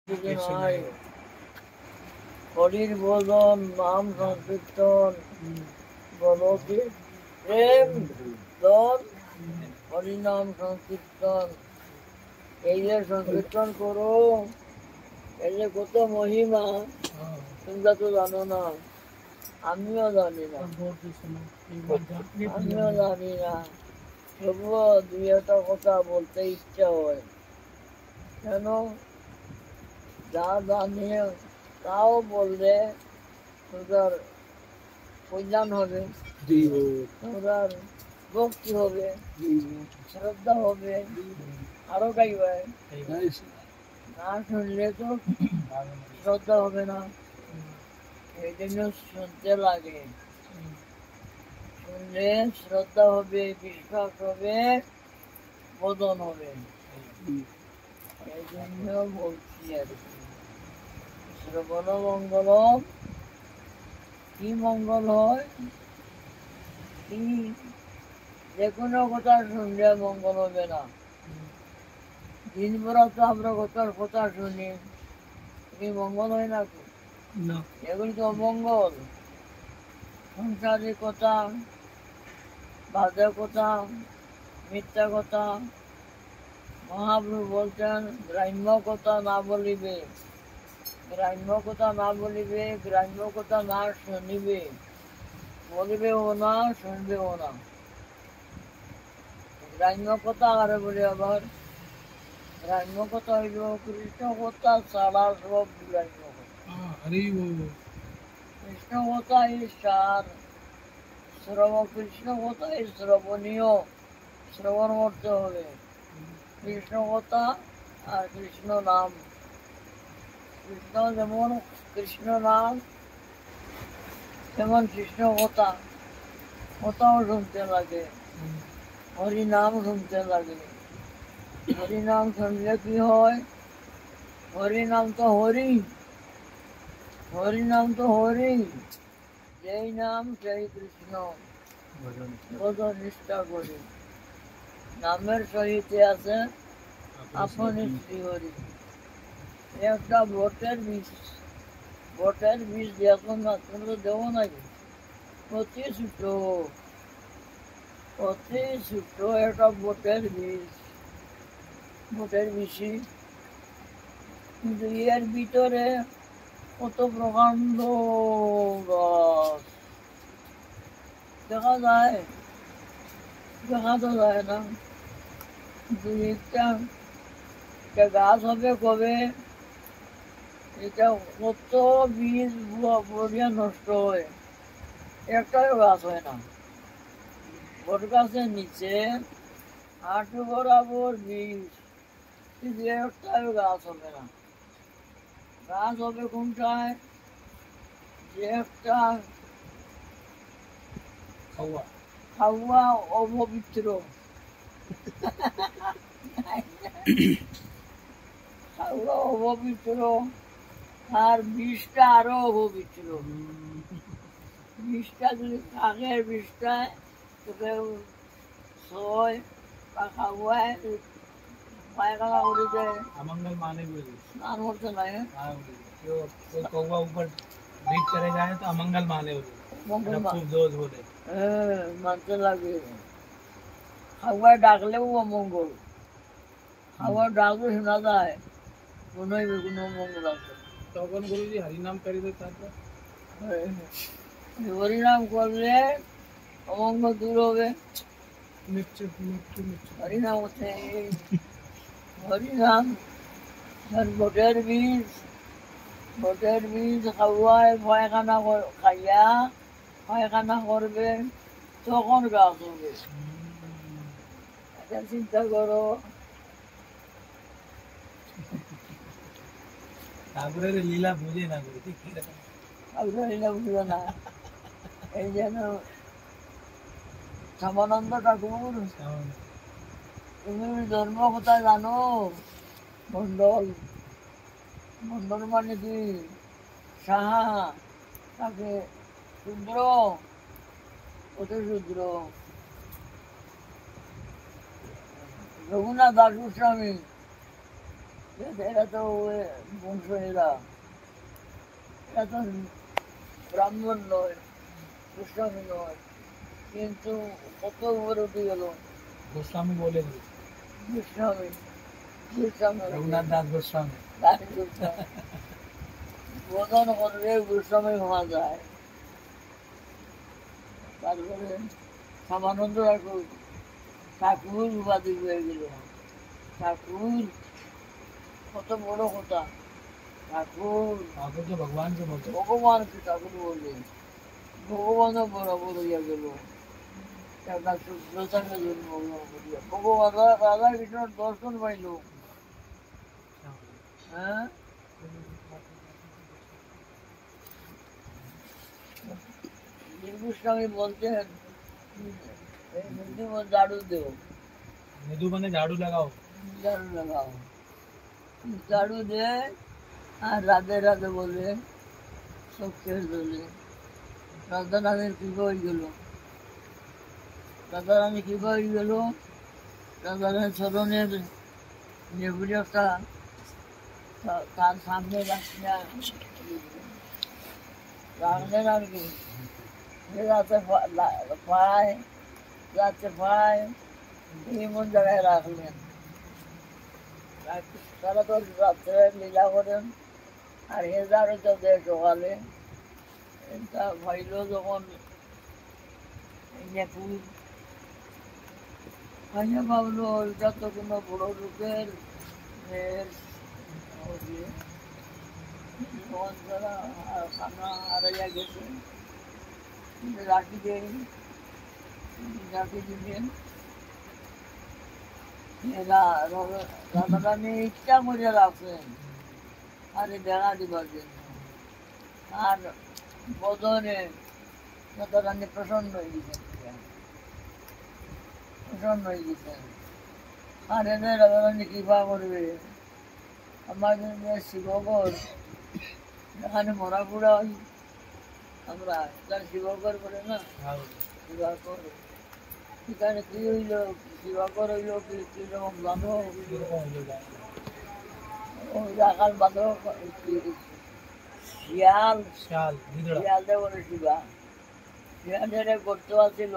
নাই হরির ভোজন নাম সংকীর্তন বলকে প্রেম দল হরিনাম সংকীর্তন এই যে সংকীর্তন করো এই যে কত মহিমা তোমরা তো জানো না, আমিও জানি না, তবুও দুই একটা কথা বলতে ইচ্ছা হয়। কেন যা জানি তাও বললে তোদের কল্যাণ হবে, তোদের ভক্তি হবে, শ্রদ্ধা হবে, আরো গাইবে। না শুনলে তো শ্রদ্ধা হবে না, এই জন্য শুনতে লাগে। শুনলে শ্রদ্ধা হবে, বিশ্বাস হবে, বোধন হবে। এই জন্য বলছি আর কি, শ্রবণ মঙ্গল। কি মঙ্গল হয়? কি যে কোনো কথা শুনলে মঙ্গল হবে না। দিনভর তো আমরা কথা শুনি, কি মঙ্গল হয় না? এগুলি তো অমঙ্গল। সংসারের কথা, বাজে কথা, মিথ্যা কথা। মহাপ্রভু বলছেন গ্রাম্য কথা না বলিবে, গ্রাম্য কথা না বলিবে, গ্রাম্য কথা না শুনিবে, বলিবেও না, শুনবেও না। গ্রাম্য কথা আরে বলি আবার, গ্রাম্য কথা হইল কৃষ্ণ কথা ছাড়া সব গ্রাম্য কথা। কৃষ্ণ কথাই সার, কৃষ্ণ কথাই শ্রবণীয়, শ্রবণ করতে হবে। কৃষ্ণ কথা আর কৃষ্ণ নাম, কৃষ্ণ যেমন কৃষ্ণ নাম তেমন কৃষ্ণ কথা, কথাও শুনতে লাগে, হরিনাম শুনতে লাগে। হরিনাম শুনলে কি হয়? হরিনাম তো হরি, হরিনাম তো হরি, যেই নাম সেই কৃষ্ণ। ভজন নিষ্ঠা করি, নামের সহিতে আছে আপনি শ্রীহরি। একটা বটের বীজ, বটের বীজ এখন তোমরা দেবো নাকি? অতি ছোট, অতি ছোট একটা বটের বীজ, বটের বেশি, কিন্তু এর ভিতরে কত প্রকাণ্ড গাছ দেখা যায়, দেখা তো যায় না। কিন্তু একটা গাছ হবে কবে? এটা কত বীজ বড়িয়া নষ্ট হয়, একটাও গাছ হয় না। বট গাছের নিচে হাঁটু বরাবর বীজ, কিন্তু একটাও গাছ হবে না। গাছ হবে কোনটায়? যে একটা খাওয়া অপবিত্র, খাওয়া অপবিত্র, আর বিষটা আরো অপবিত্র। বিষটা যদি কাকের বিষটা তোকে ছয় বা খাওয়ায় পায়খানা করে দেয়, अमंगल माने बोले स्नान होते नहीं है। जो कोई कौवा ऊपर ब्रीथ करे जाए तो अमंगल माने बोले, खूब जोश बोले মানতে লাগে। খাওয়ায় ডাকলেও অমঙ্গল, খাওয়ার ডাকলে শোনা যায় মনে হইবে কোনো অমঙ্গল আছে। তখন গুরুজি হরিনাম করিবে, তারপর হরিনাম করলে অমঙ্গল দূর হবে। হরিনাম হচ্ছে হরিনাম। বটের বীজ, বটের বীজ খাওয়ায় পায়খানা খাইয়া পায়খানা করবে, তখন গাছ হবে। এটা চিন্তা করো। ঠাকুরের লীলা বুঝে না, ঠাকুরের লীলা বুঝবে না। এই যেন শ্যামানন্দ ঠাকুর, তুমি ধর্ম কথা জানো? মন্ডল, মন্ডল মানে কি? সাহা, তাকে শূদ্র, কত শূদ্র। রঘুনাথ দাস গোস্বামী এরা তো বংশ, এরা এরা তো ব্রাহ্মণ নয়, গোস্বামী নয়, কিন্তু কত উপরে উঠে গেল। গোস্বামী বলে গোস্বামী, গোস্বামী রঘুনাথ দাস গোস্বামী বোধন করলে গোস্বামী হওয়া যায়। তারপরে শ্যামানন্দ ঠাকুর উপাধি হয়ে গেল। ঠাকুর কত বড় কথা, ঠাকুর ঠাকুর তো ভগবানকে বলতো, ভগবানকে ঠাকুর বলে, ভগবানও বরাবর হইয়া গেল। একটা শুভ্রতাকে জন্মগ্রহণ করিয়া ভগবান রাধা কৃষ্ণর দর্শন পাইল। হ্যাঁ, গোস্বামী বলতেন মৃদু ঝাড়ু দেও, মৃদু মানে ঝাড়ু লাগাও, ঝাড়ু লাগাও, ঝাড়ু দে আর রাধে রাধে বলে সব শেষ হলে। রাধা রানীর কৃপা হয়ে গেল, রাধা রানী কৃপা হয়ে গেল। রাধা রানীর চরণের নেবুরিয়াটা তার সামনে রাখলেন আর কি, যাতে পায়, যাতে পায় এমন জায়গায় রাখলেন। তারা তো রাত্রে লীলা করেন, আর হেজারও তো দেয় সকালে। এটা ভাইল যখন নেপুর ভাইয়া ভাবলো এটা তো কোনো বড় লোকের মেয়ের তখন তারা খানা হারাইয়া গেছে, রাখি দেয়, রাখি দিবেন। রাধা রানী ইচ্ছা করে রাখছেন আরে দেখা দিবার জন্য। আর বদনে রাধা রানী প্রসন্ন হয়ে গেছেন, প্রসন্ন হয়ে গেছেন। আর এদের রাধা রানী কৃপা করবে। আমাদের যে শিবগর এখানে মরা পুরা হয়, আমরা তার শিবগর করে না, শিবাকর এখানে কি হইল, শিবাকর হইল কিরকম জানো, রাখাল বাঁধব শিয়াল, শিয়াল দেবরে শিবা, শিয়ালের গর্ত আছিল,